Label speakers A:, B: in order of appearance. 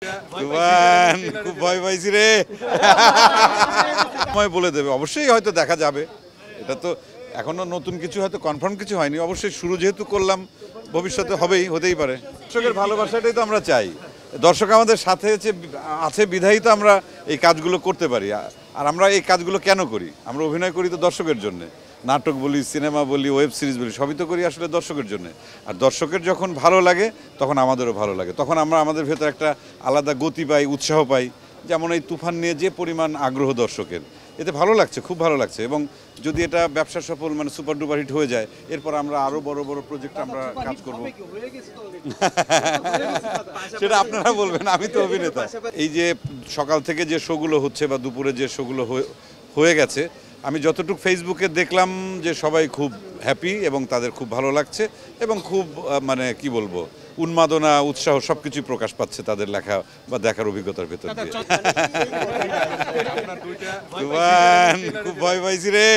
A: তুফান খুব ভয় পাইছি রে। সময় বলে দেবে, অবশ্যই হয়তো দেখা যাবে। এটা তো এখনো নতুন কিছু, হয়তো কনফার্ম কিছু হয়নি। অবশ্যই শুরু যেহেতু করলাম, ভবিষ্যতে হতেই পারে। দর্শকের ভালোবাসাটাই তো আমরা চাই। দর্শক আমাদের সাথে আছে বিধায়ী তো আমরা এই কাজগুলো করতে পারি। আর আমরা এই কাজগুলো কেন করি? আমরা অভিনয় করি তো দর্শকের জন্য। নাটক বলি, সিনেমা বলি, ওয়েব সিরিজ বলি, সবই তো করি আসলে দর্শকের জন্য। আর দর্শকের যখন ভালো লাগে তখন আমাদেরও ভালো লাগে, তখন আমরা আমাদের ভেতর একটা আলাদা গতি পাই, উৎসাহ পাই। যেমন এই তুফান নিয়ে যে পরিমাণ আগ্রহ দর্শকের, এতে ভালো লাগছে, খুব ভালো লাগছে। এবং যদি এটা ব্যবসা সফল মানে সুপার ডুপার হিট হয়ে যায়, এরপর আমরা আরও বড় বড় প্রজেক্ট আমরা কাজ করব। সেটা আপনারা বলবেন, আমি তো অভিনেতা। এই যে সকাল থেকে যে শোগুলো হচ্ছে বা দুপুরে যে শোগুলো হয়ে গেছে, আমি যতটুকু ফেসবুকে দেখলাম যে সবাই খুব হ্যাপি এবং তাদের খুব ভালো লাগছে এবং খুব মানে কি বলবো, উন্মাদনা, উৎসাহ সবকিছু প্রকাশ পাচ্ছে তাদের লেখা বা দেখার অভিজ্ঞতার ভেতর দিয়ে। খুব ভয় পাইছি রে।